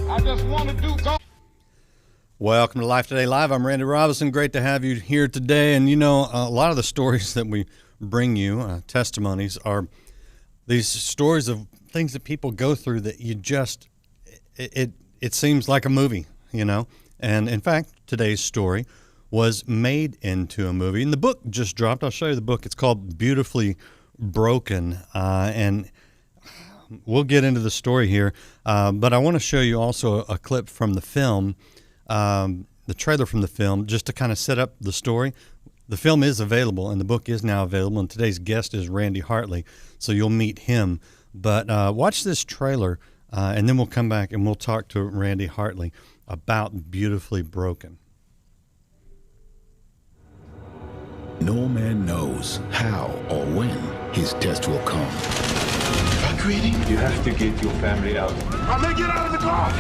I just want to do God. Welcome to Life Today Live. I'm Randy Robinson. Great to have you here today. And you know, a lot of the stories that we bring you, testimonies, are these stories of things that people go through that you just, it seems like a movie, you know. And in fact, today's story was made into a movie. And the book just dropped. I'll show you the book. It's called Beautifully Broken. And we'll get into the story here. But I want to show you also a clip from the film, the trailer from the film, just to kind of set up the story. The film is available, and the book is now available, and today's guest is Randy Hartley, so you'll meet him. But watch this trailer, and then we'll come back and we'll talk to Randy Hartley about Beautifully Broken. No man knows how or when his test will come. Evacuating? You have to get your family out. I'm gonna get out of the car.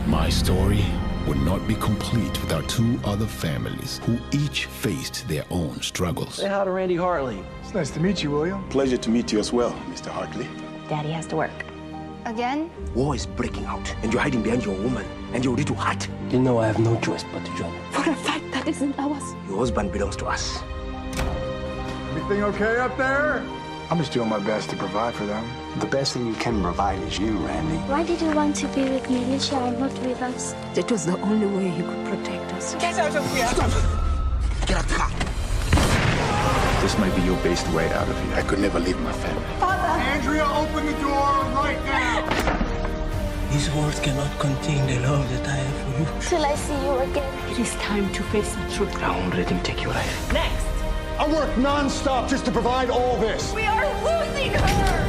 My story would not be complete without two other families who each faced their own struggles. Say hi to Randy Hartley. It's nice to meet you, William. Pleasure to meet you as well, Mr. Hartley. Daddy has to work. Again? War is breaking out, and you're hiding behind your woman, and you're little hut. You know I have no choice but to join. For a fact that isn't ours. Your husband belongs to us. Everything okay up there? I'm just doing my best to provide for them. The best thing you can provide is you, Randy. Why did you want to be with Militia and not with us? That was the only way he could protect us. Get out of here! Stop! Get out the car! This might be your best way out of here. I could never leave my family. Andrea, open the door right now. These words cannot contain the love that I have for you. Till I see you again. It is time to face the truth. I won't let him take your life. Next! I work non-stop just to provide all this. We are losing her!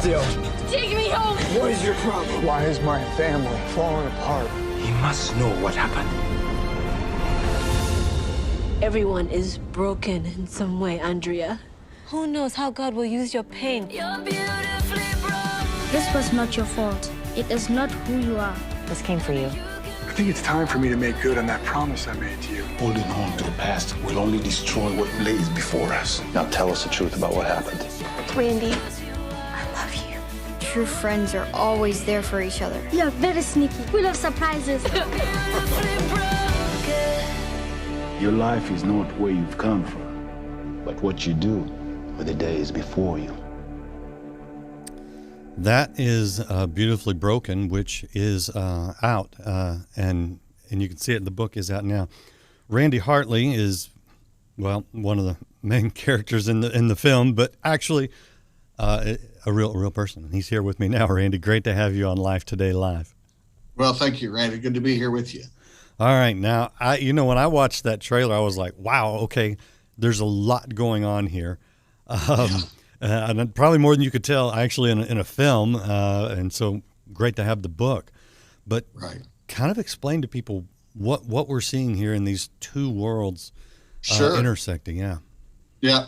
Still, Take me home! what is your problem? Why is my family falling apart? He must know what happened. Everyone is broken in some way, Andrea. Who knows how God will use your pain? This was not your fault. It is not who you are. This came for you. I think it's time for me to make good on that promise I made to you. Holding on to the past will only destroy what lays before us. Now tell us the truth about what happened. Randy, I love you. True friends are always there for each other. You're very sneaky. We love surprises. Your life is not where you've come from, but what you do with the days before you. That is Beautifully Broken, which is out, and you can see it. The book is out now. Randy Hartley is, well, one of the main characters in the film, but actually a real person. He's here with me now. Randy, great to have you on Life Today Live. Well, thank you, Randy. Good to be here with you. All right, now when I watched that trailer, I was like, wow, okay, there's a lot going on here. And probably more than you could tell actually in a film, and so great to have the book. But Right. kind of explain to people what we're seeing here in these two worlds Sure. intersecting. Yeah. Yeah.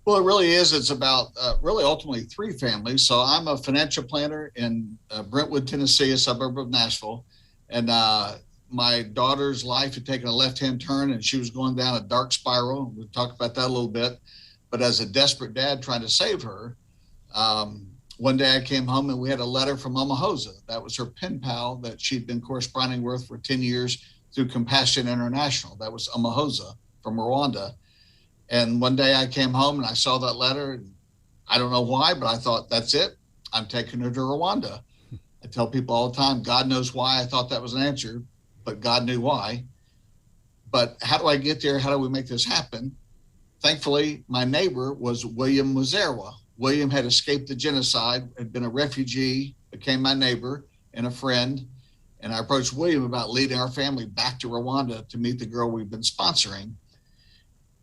Well, it really is. It's about really ultimately three families. So I'm a financial planner in Brentwood, Tennessee, a suburb of Nashville. And my daughter's life had taken a left-hand turn and she was going down a dark spiral. We'll talk about that a little bit. But as a desperate dad trying to save her, one day I came home and we had a letter from Omahosa. That was her pen pal that she'd been corresponding with for 10 years through Compassion International. That was Omahosa from Rwanda. And one day I came home and I saw that letter. And I don't know why, but I thought, that's it. I'm taking her to Rwanda. I tell people all the time, God knows why I thought that was an answer, but God knew why. But how do I get there? How do we make this happen? Thankfully, my neighbor was William Muzerwa. William had escaped the genocide, had been a refugee, became my neighbor and a friend. And I approached William about leading our family back to Rwanda to meet the girl we've been sponsoring.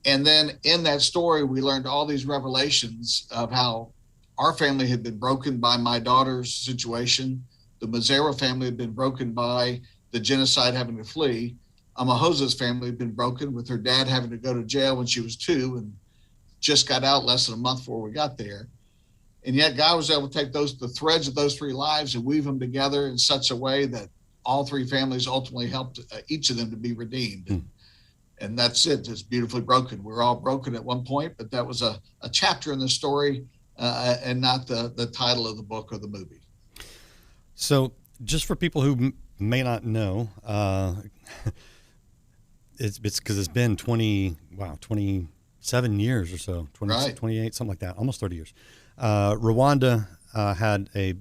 And then in that story, we learned all these revelations of how our family had been broken by my daughter's situation. The Muzerwa family had been broken by the genocide, having to flee. Omahosa's family had been broken with her dad having to go to jail when she was 2 and just got out less than a month before we got there. And yet God was able to take the threads of those three lives and weave them together in such a way that all three families ultimately helped each of them to be redeemed. And that's it. It's beautifully broken. We're all broken at one point, but that was a chapter in the story and not the title of the book or the movie. So just for people who may not know, it's because it's been 27 years or so, 20, 28, something like that, almost 30 years. Rwanda had a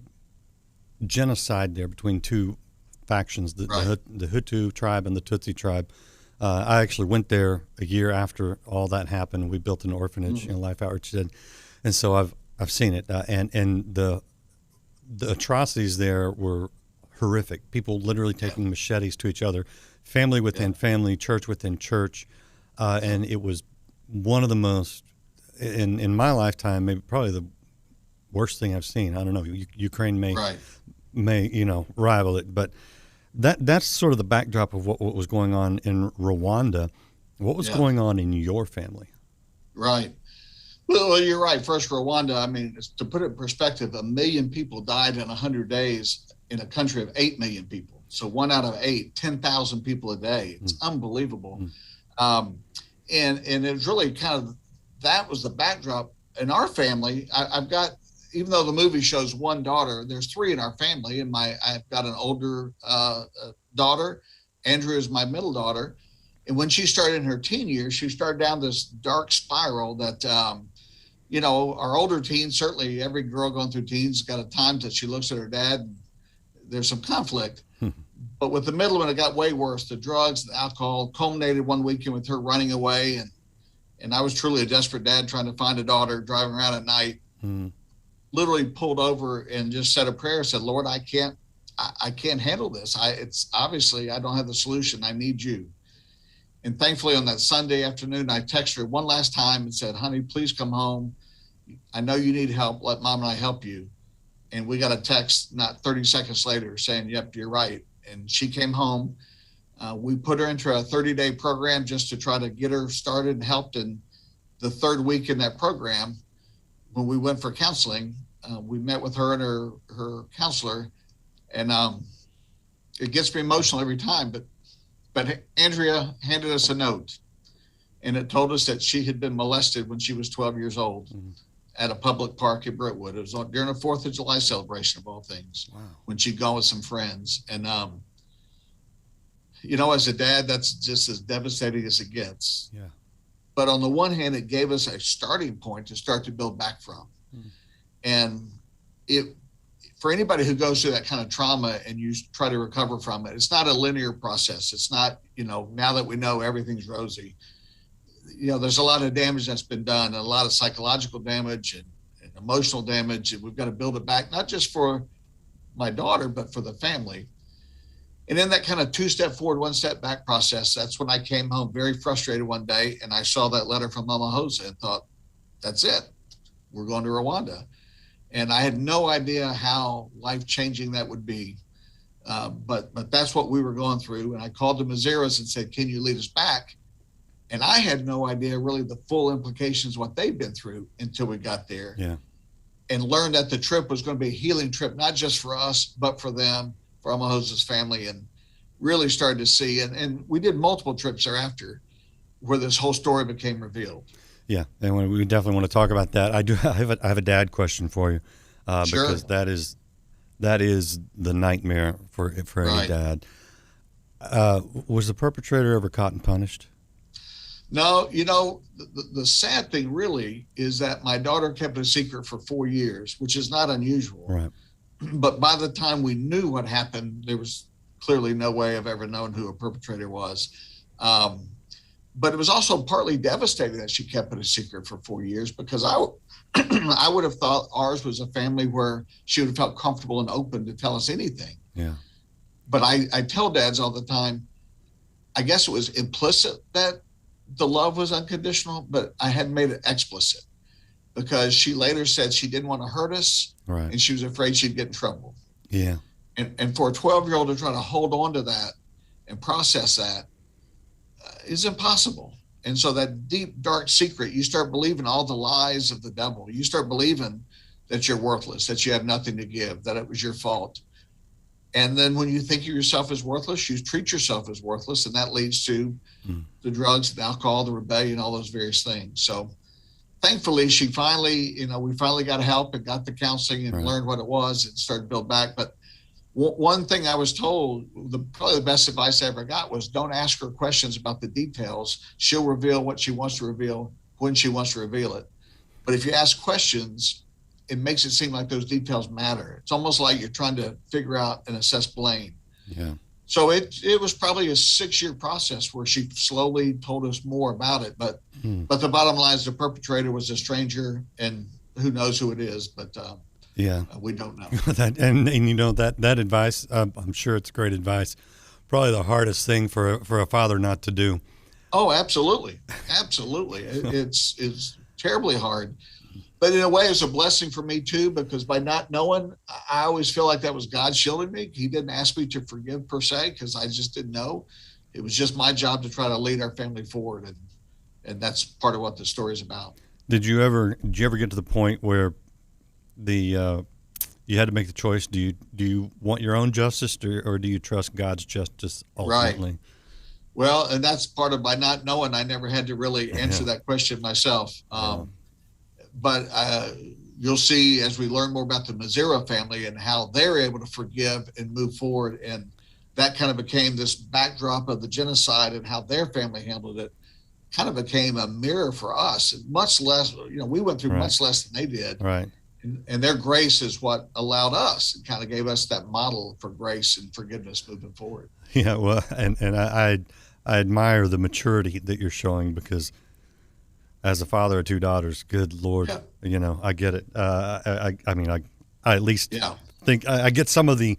genocide there between two factions, the Hutu tribe and the Tutsi tribe. I actually went there a year after all that happened. We built an orphanage in Life Outreach, and so I've seen it. And the atrocities there were horrific. People literally taking machetes to each other, family within family, church within church, and it was one of the most in my lifetime, maybe probably the worst thing I've seen. I don't know. Ukraine may rival it, but that's sort of the backdrop of what was going on in Rwanda. What was going on in your family? Right. Well, you're right. First, Rwanda, I mean, to put it in perspective, 1 million people died in 100 days in a country of 8 million people. So 1 out of 8, 10,000 people a day. It's unbelievable. And it was really that was the backdrop. In our family, I've got, even though the movie shows one daughter, there's 3 in our family. And I've got an older daughter. Andrea is my middle daughter. And when she started in her teen years, she started down this dark spiral that, our older teens, certainly every girl going through teens got a time that she looks at her dad and there's some conflict. But with the middle one, it got way worse. The drugs, the alcohol culminated one weekend with her running away. And I was truly a desperate dad trying to find a daughter, driving around at night, literally pulled over and just said a prayer, said, Lord, I can't handle this. It's obviously, I don't have the solution. I need you. And thankfully on that Sunday afternoon, I texted her one last time and said, honey, please come home. I know you need help. Let mom and I help you. And we got a text not 30 seconds later saying, yep, you're right. And she came home. We put her into a 30-day program just to try to get her started and helped. And the 3rd week in that program, when we went for counseling, we met with her and her counselor. And it gets me emotional every time, but Andrea handed us a note, and it told us that she had been molested when she was 12 years old at a public park in Brentwood. It was during a 4th of July celebration of all things, when she'd gone with some friends. And, as a dad, that's just as devastating as it gets. Yeah. But on the one hand, it gave us a starting point to start to build back from. And for anybody who goes through that kind of trauma and you try to recover from it, it's not a linear process. It's not, now that we know everything's rosy, there's a lot of damage that's been done, and a lot of psychological damage and emotional damage. And we've got to build it back, not just for my daughter, but for the family. And in that kind of 2-step forward, 1-step back process, that's when I came home very frustrated one day, and I saw that letter from Omahosa and thought, that's it. We're going to Rwanda. And I had no idea how life-changing that would be. But that's what we were going through. And I called the Maziras and said, can you lead us back? And I had no idea really the full implications of what they'd been through until we got there. Yeah. And learned that the trip was going to be a healing trip, not just for us, but for them, for Omahosa's family, and really started to see. And we did multiple trips thereafter where this whole story became revealed. Yeah, and we definitely want to talk about that. I have a dad question for you, sure. Because that is the nightmare for any dad. Was the perpetrator ever caught and punished? No, the sad thing really is that my daughter kept it a secret for 4 years, which is not unusual. Right. But by the time we knew what happened, there was clearly no way of ever knowing who a perpetrator was. But it was also partly devastating that she kept it a secret for 4 years, because I would have thought ours was a family where she would have felt comfortable and open to tell us anything. Yeah. But I tell dads all the time, I guess it was implicit that the love was unconditional, but I hadn't made it explicit, because she later said she didn't want to hurt us, right, and she was afraid she'd get in trouble. Yeah. And for a 12-year-old to try to hold on to that and process that is impossible. And so that deep, dark secret, you start believing all the lies of the devil. You start believing that you're worthless, that you have nothing to give, that it was your fault. And then when you think of yourself as worthless, you treat yourself as worthless, and that leads to the drugs, the alcohol, the rebellion, all those various things. So thankfully, we finally got help and got the counseling and learned what it was and started to build back. But One thing I was told, probably the best advice I ever got was don't ask her questions about the details. She'll reveal what she wants to reveal when she wants to reveal it. But if you ask questions, it makes it seem like those details matter. It's almost like you're trying to figure out and assess blame. Yeah. So it was probably a 6-year process where she slowly told us more about it. But the bottom line is the perpetrator was a stranger, and who knows who it is. But we don't know. and you know that advice, I'm sure it's great advice. Probably the hardest thing for a father not to do. Oh, absolutely. Absolutely. It's terribly hard. But in a way, it's a blessing for me, too, because by not knowing, I always feel like that was God shielding me. He didn't ask me to forgive, per se, because I just didn't know. It was just my job to try to lead our family forward. And that's part of what the story is about. Did you ever get to the point where you had to make the choice? Do you want your own justice, or do you trust God's justice ultimately? Right. Well, and that's part of by not knowing, I never had to really answer that question myself. But you'll see as we learn more about the Mazzara family and how they're able to forgive and move forward. And that kind of became this backdrop of the genocide and how their family handled it, kind of became a mirror for us. Much less, we went through much less than they did. Right. And their grace is what allowed us and kind of gave us that model for grace and forgiveness moving forward. Yeah, well, and I admire the maturity that you're showing, because as a father of 2 daughters, good Lord, I get it. I mean, I at least think I get some of the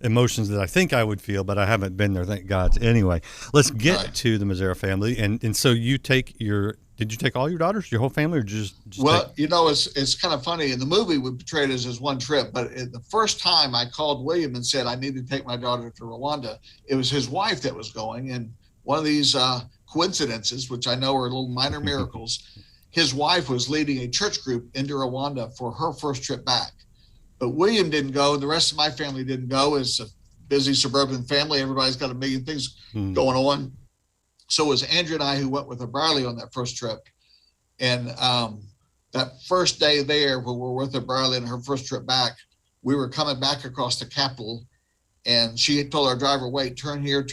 emotions that I think I would feel, but I haven't been there, thank God. Anyway, let's get to the Mazzara family. And so did you take all your daughters, your whole family, or just well, it's kind of funny. In the movie, we portrayed it as one trip, but the first time I called William and said, I need to take my daughter to Rwanda, it was his wife that was going. And one of these coincidences, which I know are little minor miracles, his wife was leading a church group into Rwanda for her first trip back. But William didn't go, and the rest of my family didn't go. It's a busy suburban family. Everybody's got a million things going on. So it was Andrea and I who went with O'Brien on that first trip. And that first day there, when we were with O'Brien on her first trip back, we were coming back across the Capitol. And she had told our driver, wait, turn here.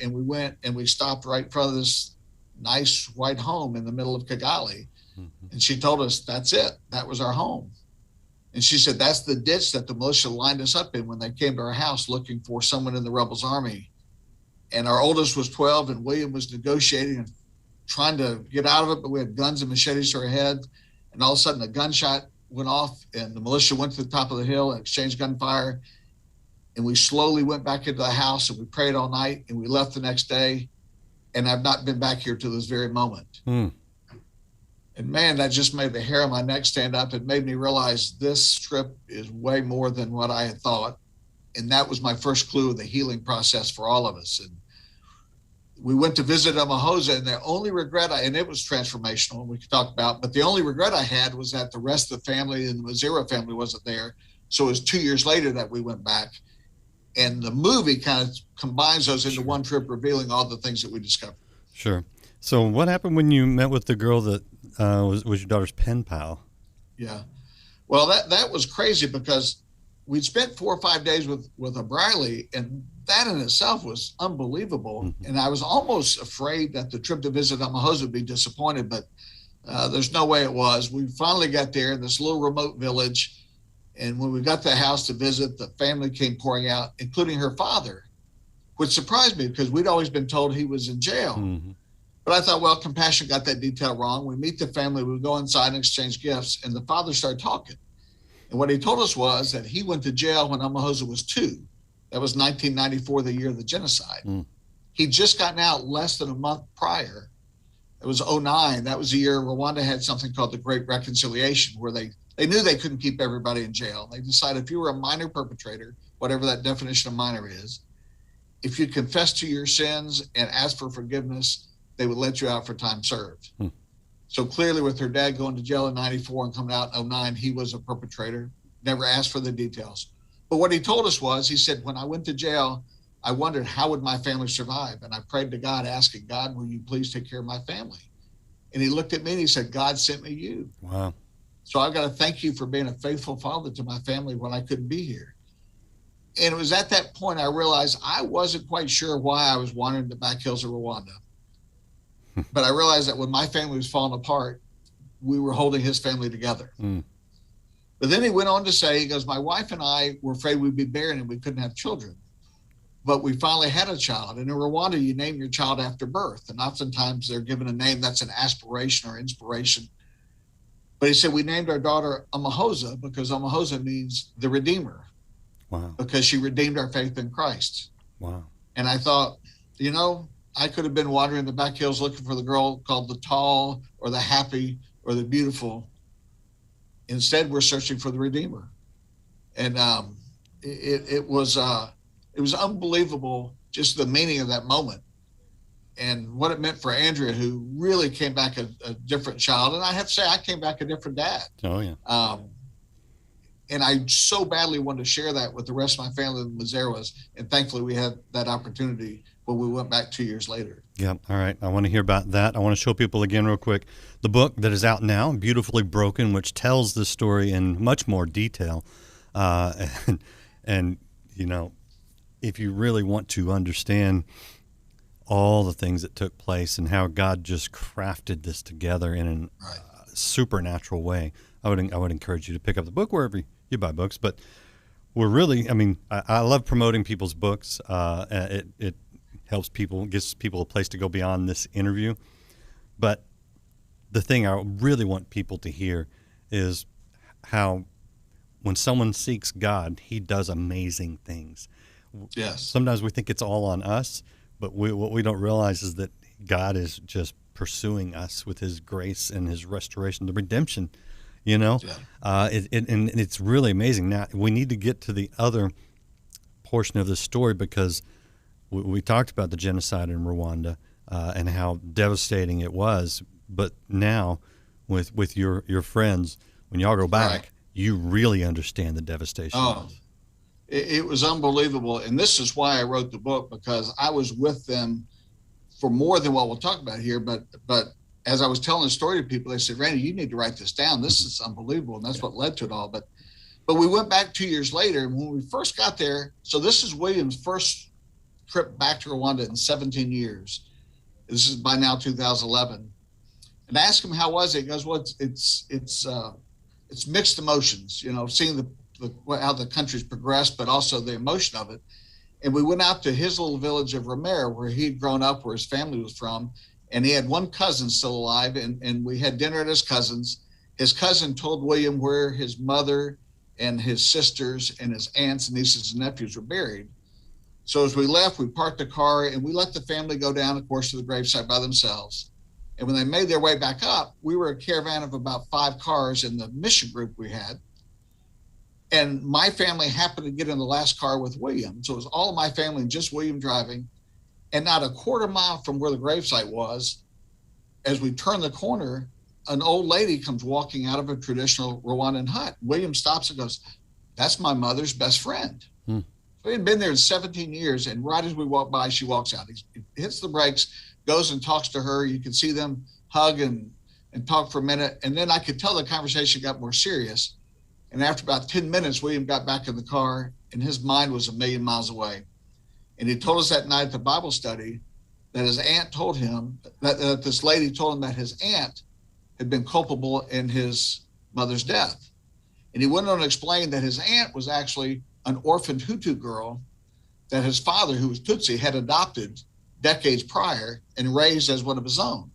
And we went and we stopped right in front of this nice white home in the middle of Kigali. And she told us, that's it. That was our home. And she said, that's the ditch that the militia lined us up in when they came to our house looking for someone in the rebels' army. And our oldest was 12, and William was negotiating and trying to get out of it, but we had guns and machetes to our head. And all of a sudden, a gunshot went off, and the militia went to the top of the hill and exchanged gunfire. And we slowly went back into the house, and we prayed all night, and we left the next day. And I've not been back here to this very moment. And man, that just made the hair on my neck stand up. It made me realize this trip is way more than what I had thought. And that was my first clue of the healing process for all of us. And we went to visit Omahosa, and the only regret and it was transformational, we could talk about, but the only regret I had was that the rest of the family and the Mazzara family wasn't there. So it was 2 years later that we went back. And the movie kind of combines those into one trip, revealing all the things that we discovered. Sure. So what happened when you met with the girl that was your daughter's pen pal? Yeah. Well, that was crazy because we'd spent 4 or 5 days with O'Brien, and that in itself was unbelievable. And I was almost afraid that the trip to visit Omahosa would be disappointed, but there's no way it was. We finally got there in this little remote village. And when we got to the house to visit, the family came pouring out, including her father, which surprised me because we'd always been told he was in jail. But I thought, well, compassion got that detail wrong. We meet the family, we go inside and exchange gifts, and the father started talking. And what he told us was that he went to jail when Omahosa was 2. That was 1994, the year of the genocide. He'd just gotten out less than a month prior. It was 2009. That was the year Rwanda had something called the Great Reconciliation, where they knew they couldn't keep everybody in jail. They decided if you were a minor perpetrator, whatever that definition of minor is, if you confess to your sins and ask for forgiveness, they would let you out for time served. So clearly with her dad going to jail in 94 and coming out in 2009, he was a perpetrator, never asked for the details. But what he told us was, he said, when I went to jail, I wondered how would my family survive? And I prayed to God, asking God, will you please take care of my family? And he looked at me and he said, God sent me you. Wow. So I've got to thank you for being a faithful father to my family when I couldn't be here. And it was at that point I realized I wasn't quite sure why I was wandering the back hills of Rwanda. But I realized that when my family was falling apart, we were holding his family together. But then he went on to say, he goes, my wife and I were afraid we'd be barren and we couldn't have children. But we finally had a child. And in Rwanda, you name your child after birth. And oftentimes they're given a name that's an aspiration or inspiration. But he said, we named our daughter Omahosa because Omahosa means the Redeemer. Wow. Because she redeemed our faith in Christ. Wow. And I thought, you know, I could have been wandering the back hills looking for the girl called the tall or the happy or the beautiful. Instead, we're searching for the Redeemer. And it was unbelievable, just the meaning of that moment and what it meant for Andrea, who really came back a different child. And I have to say, I came back a different dad. Oh, yeah. And I so badly wanted to share that with the rest of my family in the Mazeras. And thankfully, we had that opportunity when we went back 2 years later. Yeah. All right. I want to hear about that. I want to show people again real quick the book that is out now, Beautifully Broken, which tells the story in much more detail. And, you know, if you really want to understand all the things that took place and how God just crafted this together in a supernatural way, I would encourage you to pick up the book wherever you buy books. But we're really, I mean, I love promoting people's books. It helps people, gives people a place to go beyond this interview. But the thing I really want people to hear is how when someone seeks God, he does amazing things. Yes. Sometimes we think it's all on us, but what we don't realize is that God is just pursuing us with his grace and his restoration, the redemption, you know? Yeah. And it's really amazing. Now, we need to get to the other portion of this story because we talked about the genocide in Rwanda and how devastating it was. But now with your friends, when y'all go back, you really understand the devastation. Oh, it was unbelievable. And this is why I wrote the book, because I was with them for more than what we'll talk about here. But as I was telling the story to people, they said, Randy, you need to write this down. This is unbelievable. And that's what led to it all. But we went back 2 years later. And when we first got there, so this is William's first trip back to Rwanda in 17 years. This is by now 2011. And I asked him, how was it? He goes, well, it's mixed emotions, you know, seeing how the country's progressed, but also the emotion of it. And we went out to his little village of Romero, where he'd grown up, where his family was from. And he had one cousin still alive, and we had dinner at his cousin's. His cousin told William where his mother and his sisters and his aunts, nieces, and nephews were buried. So as we left, we parked the car and we let the family go down, of course, to the gravesite by themselves. And when they made their way back up, we were a caravan of about 5 cars in the mission group we had. And my family happened to get in the last car with William. So it was all of my family and just William driving. And not a quarter mile from where the gravesite was, as we turned the corner, an old lady comes walking out of a traditional Rwandan hut. William stops and goes, that's my mother's best friend. So he had been there in 17 years. And right as we walk by, she walks out. He hits the brakes, goes and talks to her. You can see them hug and talk for a minute. And then I could tell the conversation got more serious. And after about 10 minutes, William got back in the car and his mind was a million miles away. And he told us that night at the Bible study that his aunt told him, that this lady told him that his aunt had been culpable in his mother's death. And he went on to explain that his aunt was actually an orphaned Hutu girl that his father, who was Tutsi, had adopted decades prior and raised as one of his own.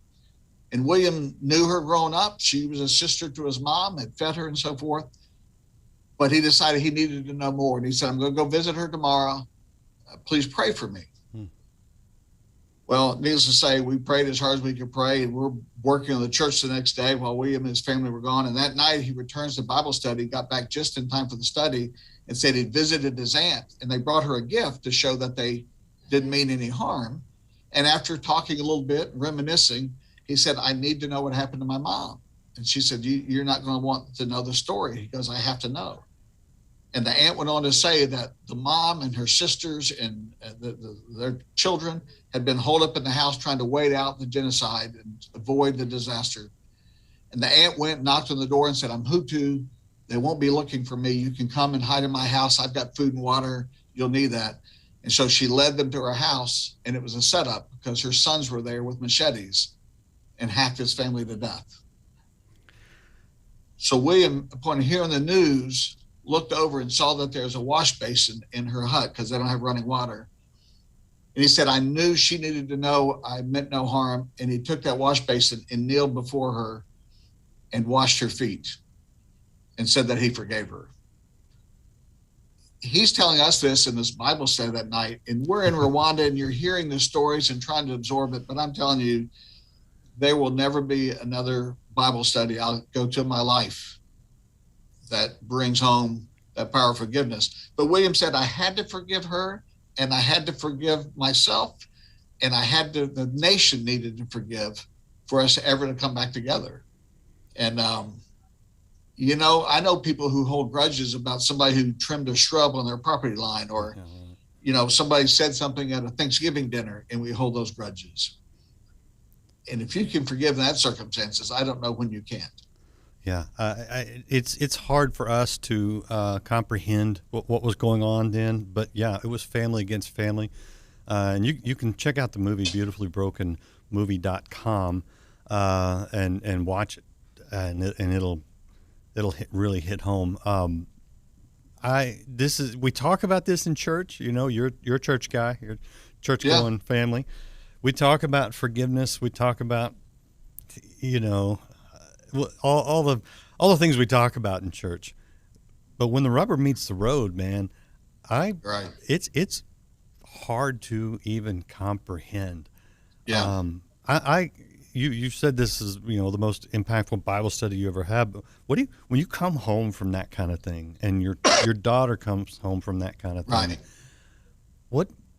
And William knew her growing up. She was a sister to his mom, had fed her and so forth. But he decided he needed to know more. And he said, I'm going to go visit her tomorrow. Please pray for me. Well, needless to say, we prayed as hard as we could pray. And we're working on the church the next day while William and his family were gone. And that night he returns to Bible study, got back just in time for the study, and said he'd visited his aunt. And they brought her a gift to show that they didn't mean any harm. And after talking a little bit, reminiscing, he said, I need to know what happened to my mom. And she said, you're not going to want to know the story. He goes, I have to know. And the aunt went on to say that the mom and her sisters and their children had been holed up in the house trying to wait out the genocide and avoid the disaster. And the aunt went, knocked on the door and said, I'm Hutu. They won't be looking for me. You can come and hide in my house. I've got food and water. You'll need that. And so she led them to her house, and it was a setup because her sons were there with machetes and hacked his family to death. So William, upon hearing the news, looked over and saw that there's a wash basin in her hut because they don't have running water. And he said, I knew she needed to know I meant no harm. And he took that wash basin and kneeled before her and washed her feet and said that he forgave her. He's telling us this in this Bible study that night, and we're in Rwanda, and you're hearing the stories and trying to absorb it. But I'm telling you, there will never be another Bible study I'll go to in my life that brings home that power of forgiveness. But William said, I had to forgive her, and I had to forgive myself, and the nation needed to forgive for us ever to come back together. And, you know, I know people who hold grudges about somebody who trimmed a shrub on their property line, or, you know, somebody said something at a Thanksgiving dinner, and we hold those grudges. And if you can forgive in that circumstances, I don't know when you can't. Yeah, it's hard for us to comprehend what was going on then, but yeah, it was family against family. And you can check out the movie, beautifullyBrokenmovie.com, and watch it, and it'll really hit home. We talk about this in church. You know, you're a church guy, you're a church-going family. We talk about forgiveness. We talk about, you know, all the things we talk about in church. But when the rubber meets the road, man, it's hard to even comprehend. Yeah. You said this is, you know, the most impactful Bible study you ever had. But when you come home from that kind of thing, and your daughter comes home from that kind of thing,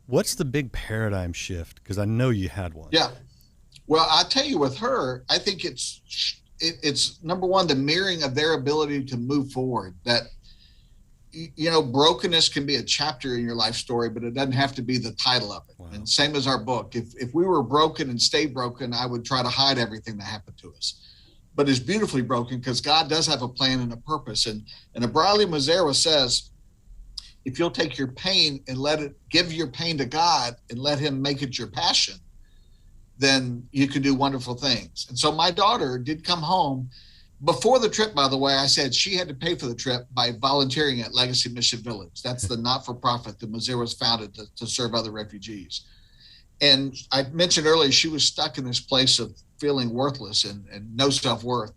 what's the big paradigm shift? Because I know you had one. Yeah. Well, I tell you, with her, I think it's number one, the mirroring of their ability to move forward. That, you know, brokenness can be a chapter in your life story, but it doesn't have to be the title of it. Wow. And same as our book. If we were broken and stayed broken, I would try to hide everything that happened to us. But it's beautifully broken because God does have a plan and a purpose. And Briley Mazzara says, if you'll take your pain and give your pain to God and let him make it your passion, then you can do wonderful things. And so my daughter did come home. Before the trip, by the way, I said she had to pay for the trip by volunteering at Legacy Mission Village. That's the not-for-profit that Mazzaras founded to serve other refugees. And I mentioned earlier, she was stuck in this place of feeling worthless and no self-worth.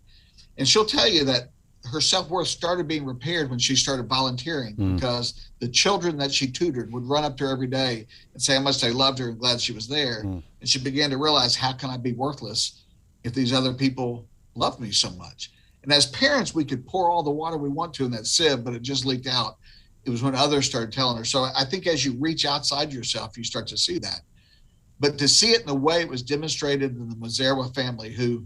And she'll tell you that her self-worth started being repaired when she started volunteering, because the children that she tutored would run up to her every day and say how much they loved her and glad she was there. And she began to realize, how can I be worthless if these other people love me so much? And as parents, we could pour all the water we want to in that sieve, but it just leaked out. It was when others started telling her. So I think as you reach outside yourself, you start to see that. But to see it in the way it was demonstrated in the Mazzara family, who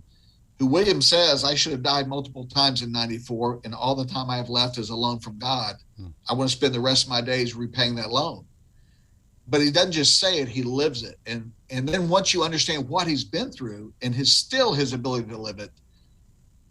William says, I should have died multiple times in 94, and all the time I have left is a loan from God. I want to spend the rest of my days repaying that loan. But he doesn't just say it, he lives it. And then once you understand what he's been through and his ability to live it,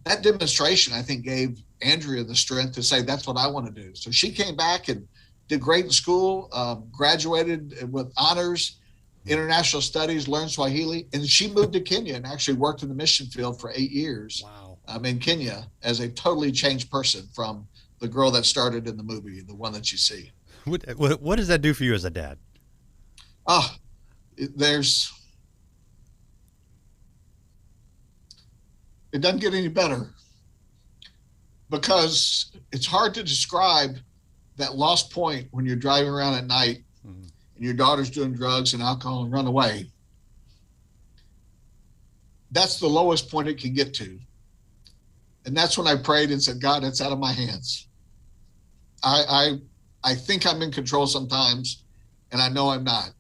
that demonstration, I think, gave Andrea the strength to say, that's what I want to do. So she came back and did great in school, graduated with honors, international studies, learned Swahili, and she moved to Kenya and actually worked in the mission field for 8 years. Wow. In Kenya, as a totally changed person from the girl that started in the movie, the one that you see. What does that do for you as a dad? It doesn't get any better, because it's hard to describe that lost point when you're driving around at night and your daughter's doing drugs and alcohol and run away. That's the lowest point it can get to. And that's when I prayed and said, God, it's out of my hands. I think I'm in control sometimes, and I know I'm not.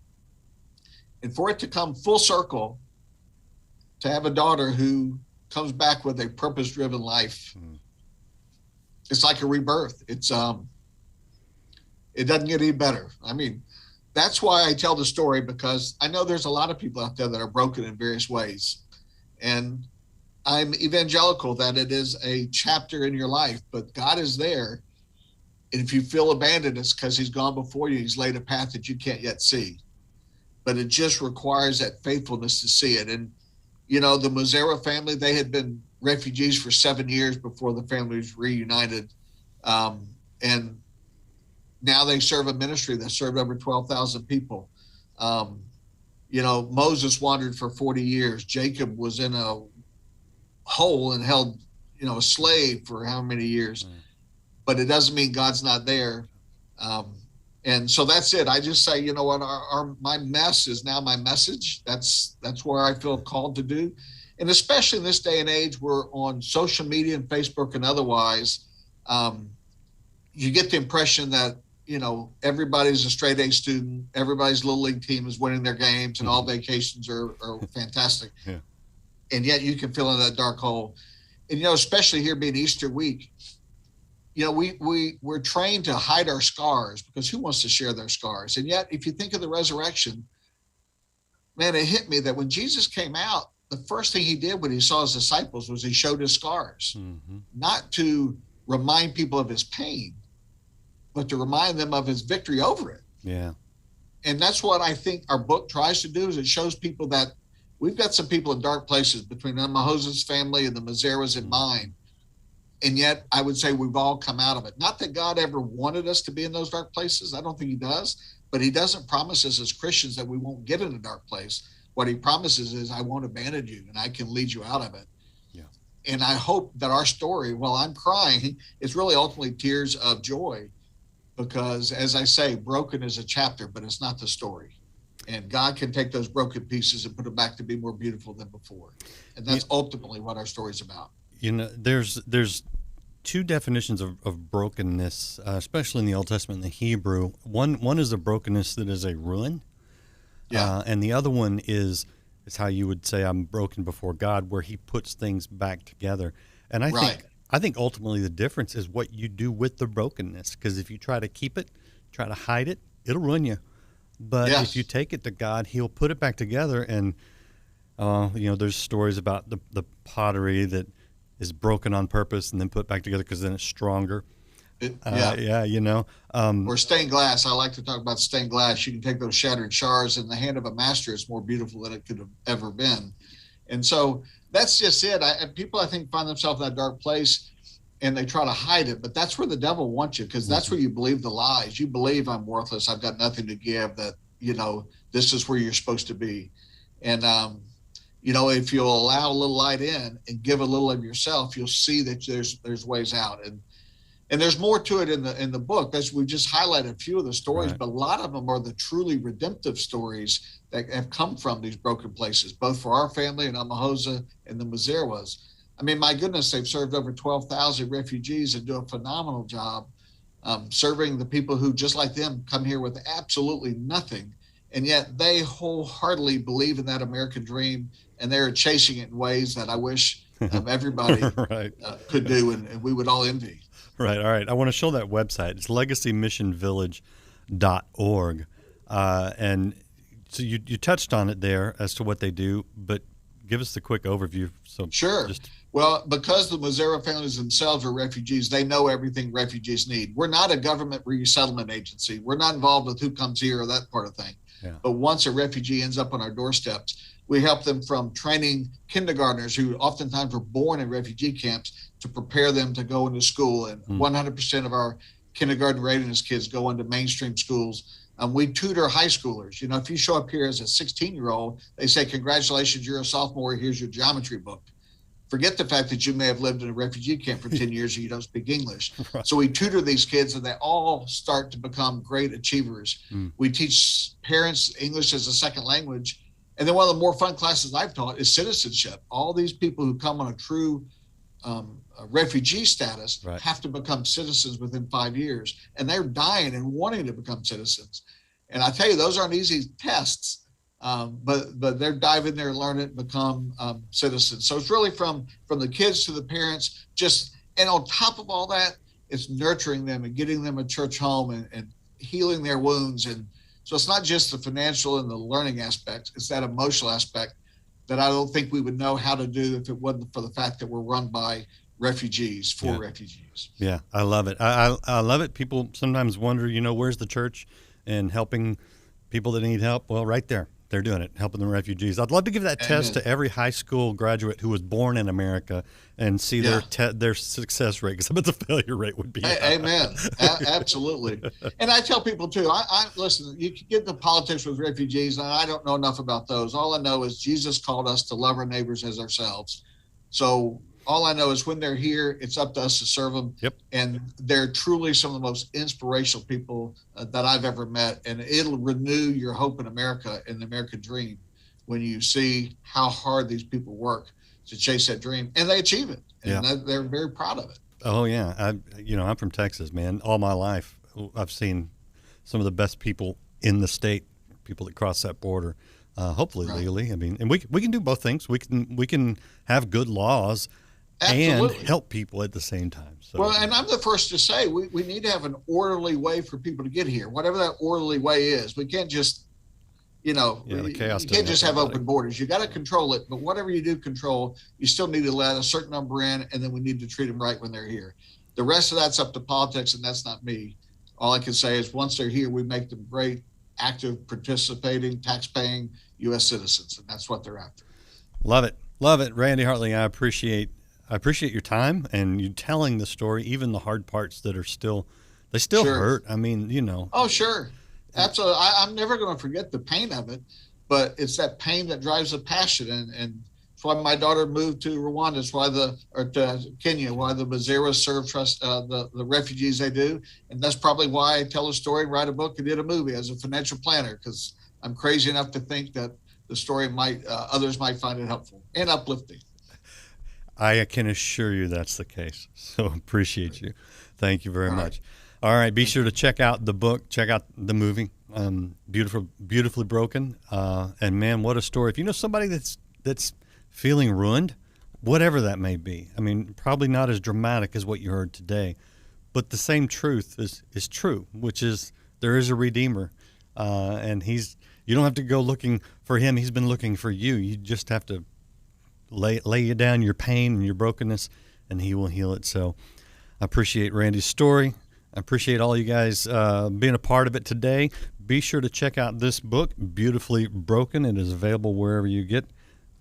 And for it to come full circle, to have a daughter who comes back with a purpose-driven life, it's like a rebirth. It doesn't get any better. I mean, that's why I tell the story, because I know there's a lot of people out there that are broken in various ways. And I'm evangelical that it is a chapter in your life, but God is there And if you feel abandoned, it's because he's gone before you. He's laid a path that you can't yet see. But it just requires that faithfulness to see it. And, you know, the Mazzara family, they had been refugees for 7 years before the family was reunited. And now they serve a ministry that served over 12,000 people. You know, Moses wandered for 40 years. Jacob was in a hole and held, you know, a slave for how many years. But it doesn't mean God's not there. And so that's it. I just say, you know what, my mess is now my message. That's where I feel called to do. And especially in this day and age, we're on social media and Facebook and otherwise. You get the impression that, you know, everybody's a straight A student. Everybody's little league team is winning their games and all vacations are fantastic. Yeah. And yet you can feel in that dark hole. And, you know, especially here being Easter week, you know, we're trained to hide our scars because who wants to share their scars? And yet, if you think of the resurrection, man, it hit me that when Jesus came out, the first thing he did when he saw his disciples was he showed his scars, not to remind people of his pain, but to remind them of his victory over it. Yeah. And that's what I think our book tries to do, is it shows people that we've got some people in dark places between Omahosa's family and the Mazzaras and mine. And yet I would say we've all come out of it. Not that God ever wanted us to be in those dark places. I don't think he does, but he doesn't promise us as Christians that we won't get in a dark place. What he promises is I won't abandon you and I can lead you out of it. Yeah. And I hope that our story, while I'm crying, it's really ultimately tears of joy, because as I say, broken is a chapter, but it's not the story. And God can take those broken pieces and put them back to be more beautiful than before. And that's ultimately what our story's about. You know, there's two definitions of brokenness, especially in the Old Testament and the Hebrew. One is a brokenness that is a ruin, and the other one is how you would say I'm broken before God, where he puts things back together. And I think ultimately the difference is what you do with the brokenness, because if you try to keep it, try to hide it, it'll ruin you. But if you take it to God, he'll put it back together. And you know, there's stories about the pottery that is broken on purpose and then put back together because then it's stronger. You know. Or stained glass. I like to talk about stained glass. You can take those shattered shards in the hand of a master. It's more beautiful than it could have ever been. And so that's just it. People, I think, find themselves in that dark place and they try to hide it. But that's where the devil wants you, because that's where you believe the lies. You believe I'm worthless. I've got nothing to give, that, you know, this is where you're supposed to be. And, you know, if you'll allow a little light in and give a little of yourself, you'll see that there's ways out. And there's more to it in the book. As we just highlighted a few of the stories, but a lot of them are the truly redemptive stories that have come from these broken places, both for our family and Omahosa and the Mazzaras. I mean, my goodness, they've served over 12,000 refugees and do a phenomenal job serving the people who, just like them, come here with absolutely nothing. And yet they wholeheartedly believe in that American dream, and they're chasing it in ways that I wish everybody could do, and we would all envy. Right. All right. I want to show that website. It's legacymissionvillage.org. And so you touched on it there as to what they do, but give us the quick overview. So sure. Well, because the Mazzara families themselves are refugees, they know everything refugees need. We're not a government resettlement agency. We're not involved with who comes here or that part of thing. Yeah. But once a refugee ends up on our doorsteps, we help them from training kindergartners who oftentimes were born in refugee camps to prepare them to go into school. And 100% of our kindergarten readiness kids go into mainstream schools. We tutor high schoolers. You know, if you show up here as a 16-year-old, they say, congratulations, you're a sophomore, here's your geometry book. Forget the fact that you may have lived in a refugee camp for 10 years and you don't speak English. Right. So we tutor these kids and they all start to become great achievers. We teach parents English as a second language. And then one of the more fun classes I've taught is citizenship. All these people who come on a true refugee status have to become citizens within 5 years. And they're dying and wanting to become citizens. And I tell you, those aren't easy tests. But they're diving there, learn it, become citizens. So it's really from the kids to the parents, and on top of all that, it's nurturing them and getting them a church home and healing their wounds. And so it's not just the financial and the learning aspects, it's that emotional aspect that I don't think we would know how to do if it wasn't for the fact that we're run by refugees for refugees. Yeah, I love it. I love it. People sometimes wonder, where's the church and helping people that need help? Well, right there. They're doing it, helping the refugees. I'd love to give that test to every high school graduate who was born in America and see their success rate, because I bet the failure rate would be. Amen. Absolutely. And I tell people too, I listen, you can get the politics with refugees, and I don't know enough about those. All I know is Jesus called us to love our neighbors as ourselves. So all I know is when they're here, it's up to us to serve them. Yep. And they're truly some of the most inspirational people that I've ever met. And it'll renew your hope in America and the American dream when you see how hard these people work to chase that dream, and they achieve it. And they're very proud of it. Oh yeah. I'm from Texas, man. All my life, I've seen some of the best people in the state, people that cross that border, hopefully legally. I mean, and we can do both things. We can have good laws. Absolutely. And help people at the same time. So, well, and I'm the first to say we need to have an orderly way for people to get here, whatever that orderly way is. We can't just, you can't just have open borders. You got to control it, but whatever you do control, you still need to let a certain number in, and then we need to treat them right when they're here. The rest of that's up to politics, and that's not me. All I can say is once they're here, we make them great, active, participating, tax-paying U.S. citizens, and that's what they're after. Love it. Love it. Randy Hartley, I appreciate your time and you telling the story, even the hard parts that are still hurt. I mean, Oh, sure. Absolutely. I'm never going to forget the pain of it, but it's that pain that drives the passion. And it's why my daughter moved to Rwanda. It's why to Kenya, why the Mazeras serve the refugees they do. And that's probably why I tell a story, write a book, and did a movie as a financial planner, because I'm crazy enough to think that the story others might find it helpful and uplifting. I can assure you that's the case. So appreciate you. Thank you very much. All right. Be sure to check out the book, check out the movie, Beautifully Broken. And man, what a story. If you know somebody that's feeling ruined, whatever that may be, I mean, probably not as dramatic as what you heard today, but the same truth is true, which is there is a Redeemer. And you don't have to go looking for him. He's been looking for you. You just have to lay you down your pain and your brokenness, and he will heal it. So I appreciate Randy's story. I appreciate all you guys being a part of it today. Be sure to check out this book, Beautifully Broken. It is available wherever you get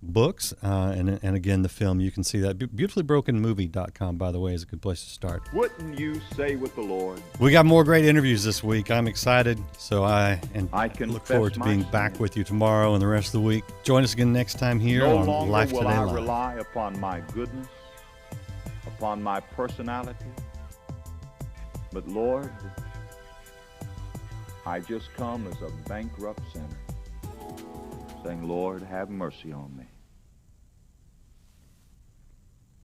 books. And again, the film, you can see that. BeautifullyBrokenMovie.com, by the way, is a good place to start. Wouldn't you say with the Lord? We got more great interviews this week. I'm excited. So I look forward to being back with you tomorrow and the rest of the week. Join us again next time here on Life Today Live. No longer will I rely upon my goodness, upon my personality. But Lord, I just come as a bankrupt sinner, saying, Lord, have mercy on me.